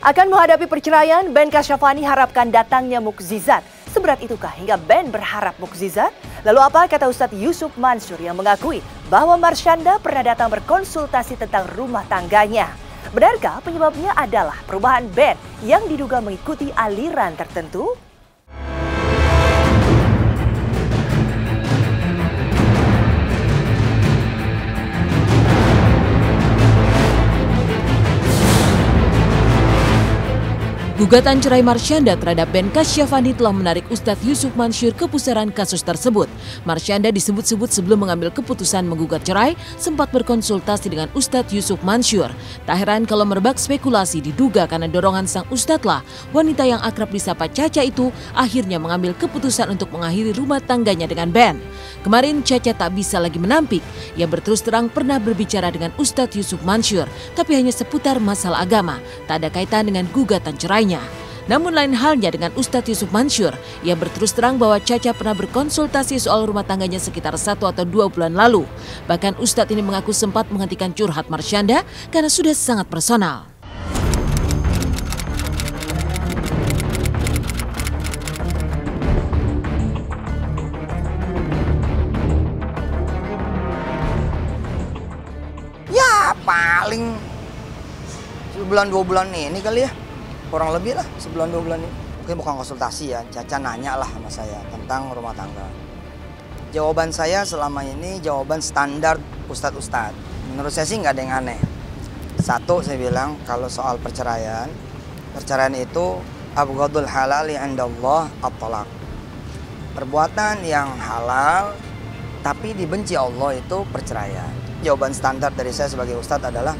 Akan menghadapi perceraian, Ben Kasyafani harapkan datangnya mukjizat. Seberat itukah hingga Ben berharap mukjizat? Lalu apa kata Ustadz Yusuf Mansur yang mengakui bahwa Marshanda pernah datang berkonsultasi tentang rumah tangganya? Benarkah penyebabnya adalah perubahan Ben yang diduga mengikuti aliran tertentu? Gugatan cerai Marshanda terhadap Ben Kasyafani telah menarik Ustadz Yusuf Mansur ke pusaran kasus tersebut. Marshanda disebut-sebut sebelum mengambil keputusan menggugat cerai sempat berkonsultasi dengan Ustadz Yusuf Mansur. Tak heran kalau merebak spekulasi diduga karena dorongan sang Ustadz lah wanita yang akrab disapa Caca itu akhirnya mengambil keputusan untuk mengakhiri rumah tangganya dengan Ben. Kemarin Caca tak bisa lagi menampik. Ia berterus terang pernah berbicara dengan Ustadz Yusuf Mansur, tapi hanya seputar masalah agama, tak ada kaitan dengan gugatan cerainya. Namun lain halnya dengan Ustadz Yusuf Mansur. Ia berterus terang bahwa Caca pernah berkonsultasi soal rumah tangganya sekitar 1 atau 2 bulan lalu. Bahkan Ustadz ini mengaku sempat menghentikan curhat Marshanda karena sudah sangat personal. Ya paling sebulan 2 bulan ini kali ya. Kurang lebih lah sebulan 2 bulan ini. Mungkin bukan konsultasi ya, Caca nanya lah sama saya tentang rumah tangga. Jawaban saya selama ini jawaban standar ustadz-ustadz. Menurut saya sih nggak ada yang aneh. Satu, saya bilang kalau soal perceraian itu abghadul halali indallah at-talaq. Perbuatan yang halal tapi dibenci Allah itu perceraian. Jawaban standar dari saya sebagai ustadz adalah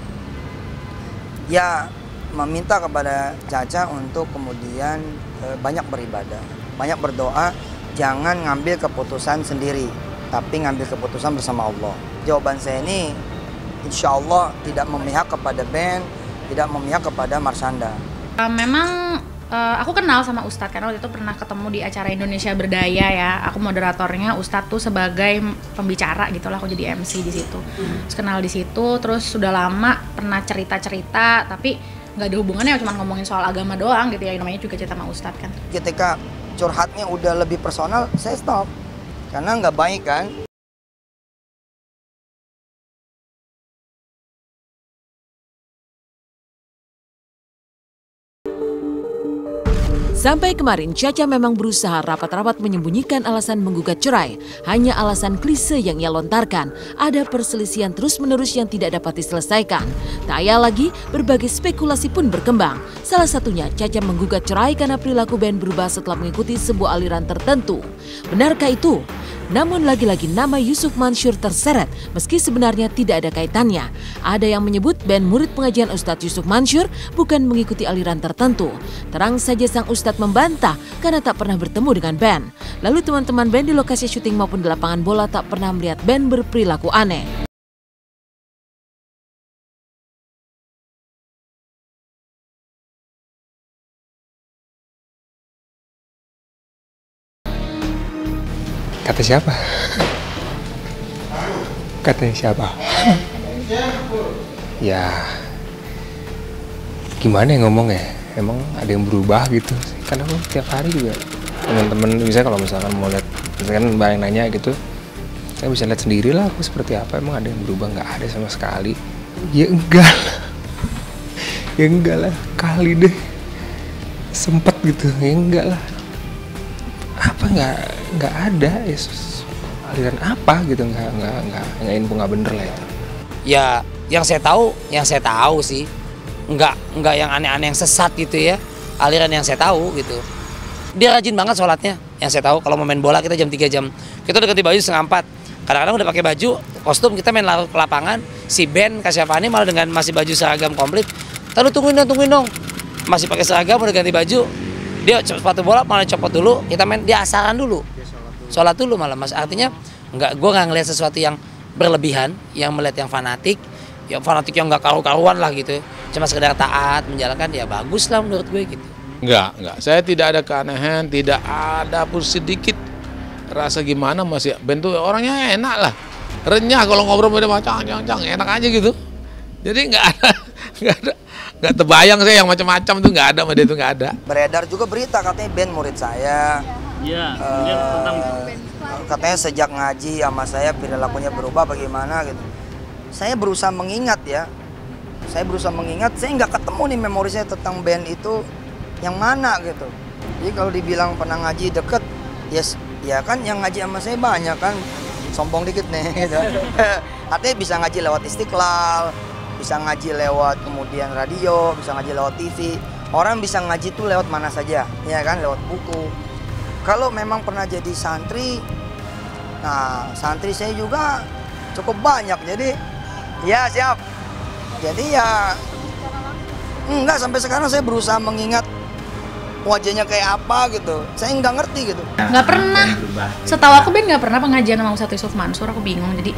ya meminta kepada Caca untuk kemudian banyak beribadah, banyak berdoa, jangan ngambil keputusan sendiri, tapi ngambil keputusan bersama Allah. Jawaban saya ini insya Allah tidak memihak kepada Ben, tidak memihak kepada Marshanda. Memang aku kenal sama Ustadz karena waktu itu pernah ketemu di acara Indonesia Berdaya ya. Aku moderatornya, Ustadz tuh sebagai pembicara gitu lah, aku jadi MC di situ. Terus kenal di situ, terus sudah lama pernah cerita-cerita, tapi nggak ada hubungannya, cuma ngomongin soal agama doang gitu ya, namanya juga cerita sama Ustadz kan. Ketika curhatnya udah lebih personal, saya stop, karena nggak baik kan. Sampai kemarin, Caca memang berusaha rapat-rapat menyembunyikan alasan menggugat cerai. Hanya alasan klise yang ia lontarkan. Ada perselisihan terus-menerus yang tidak dapat diselesaikan. Tak ayal lagi, berbagai spekulasi pun berkembang. Salah satunya, Caca menggugat cerai karena perilaku Ben berubah setelah mengikuti sebuah aliran tertentu. Benarkah itu? Namun lagi-lagi nama Yusuf Mansur terseret meski sebenarnya tidak ada kaitannya. Ada yang menyebut Ben murid pengajian Ustadz Yusuf Mansur bukan mengikuti aliran tertentu. Terang saja sang Ustadz membantah karena tak pernah bertemu dengan Ben. Lalu teman-teman Ben di lokasi syuting maupun di lapangan bola tak pernah melihat Ben berperilaku aneh. Kata siapa? Katanya siapa? Ya, gimana ya ngomongnya? Emang ada yang berubah gitu? Karena aku tiap hari juga teman-teman bisa kalau misalkan mau lihat, misalkan banyak nanya gitu, saya bisa lihat sendiri lah aku seperti apa. Emang ada yang berubah? Nggak ada sama sekali. Ya enggak lah. Ya enggak lah. Kali deh sempet gitu. Ya enggak lah. Apa nggak ada, Yesus, aliran apa gitu, nggak info nggak bener lah itu. Ya yang saya tahu sih nggak yang aneh-aneh yang sesat gitu ya, aliran yang saya tahu gitu. Dia rajin banget sholatnya, yang saya tahu. Kalau mau main bola kita jam 3 jam, kita udah ganti baju 3:30. Kadang-kadang udah pakai baju kostum, kita main ke lapangan, si Ben Kasyafani malah dengan masih baju seragam komplit. Tahu tungguin dong, masih pakai seragam udah ganti baju. Dia sepatu bola malah copot dulu, kita main, dia asaran dulu, sholat dulu malah mas. Artinya gue nggak ngelihat sesuatu yang berlebihan, yang melihat yang fanatik yang nggak karu-karuan lah gitu. Cuma sekedar taat menjalankan, ya bagus lah menurut gue gitu. Enggak, saya tidak ada keanehan, tidak ada pun sedikit rasa gimana. Masih bentuk orangnya enak lah, renyah kalau ngobrol sama dia, cang enak aja gitu. Jadi nggak Nggak terbayang saya yang macam-macam tuh nggak ada, sama dia tuh nggak ada. Beredar juga berita katanya band murid saya. Iya, kemudian tentang Katanya sejak ngaji sama saya perilakunya berubah bagaimana gitu. Saya berusaha mengingat ya. Saya nggak ketemu nih memori saya tentang band itu yang mana gitu. Jadi kalau dibilang pernah ngaji deket, yes, ya kan yang ngaji sama saya banyak kan. Sombong dikit nih gitu. Artinya bisa ngaji lewat Istiqlal, bisa ngaji lewat kemudian radio, bisa ngaji lewat TV. Orang bisa ngaji tuh lewat mana saja, ya kan, lewat buku. Kalau memang pernah jadi santri, nah santri saya juga cukup banyak, jadi ya siap. Jadi ya enggak, sampai sekarang saya berusaha mengingat wajahnya kayak apa gitu. Saya nggak ngerti gitu. Nggak pernah. Setahu aku Ben nggak pernah pengajian sama Ustadz Yusuf Mansur, aku bingung. Jadi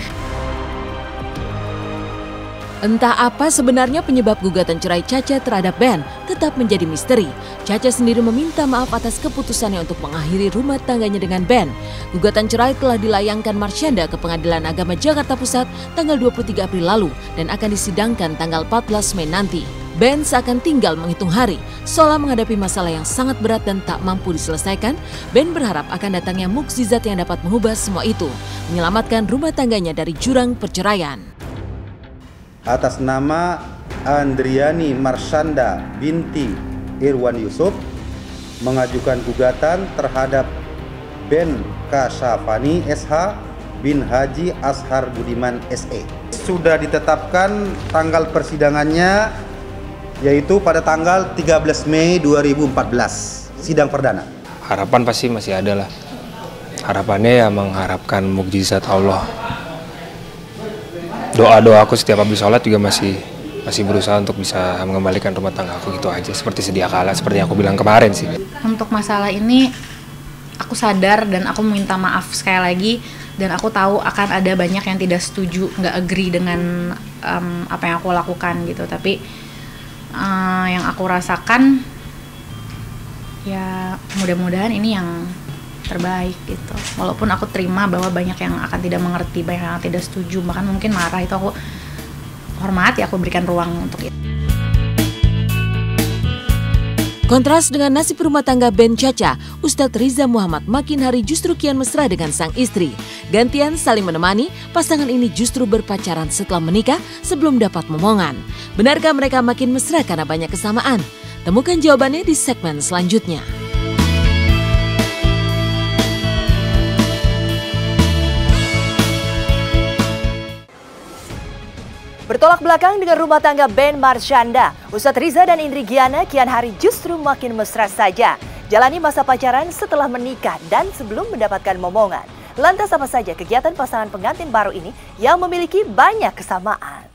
Entah apa sebenarnya penyebab gugatan cerai Caca terhadap Ben tetap menjadi misteri. Caca sendiri meminta maaf atas keputusannya untuk mengakhiri rumah tangganya dengan Ben. Gugatan cerai telah dilayangkan Marsyanda ke Pengadilan Agama Jakarta Pusat tanggal 23 April lalu dan akan disidangkan tanggal 14 Mei nanti. Ben seakan tinggal menghitung hari. Seolah menghadapi masalah yang sangat berat dan tak mampu diselesaikan, Ben berharap akan datangnya mukjizat yang dapat mengubah semua itu, menyelamatkan rumah tangganya dari jurang perceraian. Atas nama Andriani Marsyanda binti Irwan Yusuf mengajukan gugatan terhadap Ben Kasyafani SH bin Haji Ashar Budiman SE. Sudah ditetapkan tanggal persidangannya yaitu pada tanggal 13 Mei 2014, sidang perdana. Harapan pasti masih ada lah. Harapannya ya mengharapkan mukjizat Allah. Doa-doa aku setiap habis sholat juga masih berusaha untuk bisa mengembalikan rumah tangga aku, gitu aja. Seperti sedia kala, seperti yang aku bilang kemarin sih. Untuk masalah ini, aku sadar dan aku minta maaf sekali lagi. Dan aku tahu akan ada banyak yang tidak setuju, nggak agree dengan apa yang aku lakukan gitu. Tapi yang aku rasakan, ya mudah-mudahan ini yang terbaik gitu. Walaupun aku terima bahwa banyak yang akan tidak mengerti, banyak yang tidak setuju, bahkan mungkin marah, itu aku hormati, aku berikan ruang untuk itu. Kontras dengan nasib rumah tangga Ben Caca, Ustadz Riza Muhammad makin hari justru kian mesra dengan sang istri. Gantian saling menemani, pasangan ini justru berpacaran setelah menikah sebelum dapat momongan. Benarkah mereka makin mesra karena banyak kesamaan? Temukan jawabannya di segmen selanjutnya. Bertolak belakang dengan rumah tangga Ben Marsyanda, Ustadz Riza dan Indri Giana kian hari justru makin mesra saja. Jalani masa pacaran setelah menikah dan sebelum mendapatkan momongan. Lantas apa saja kegiatan pasangan pengantin baru ini yang memiliki banyak kesamaan?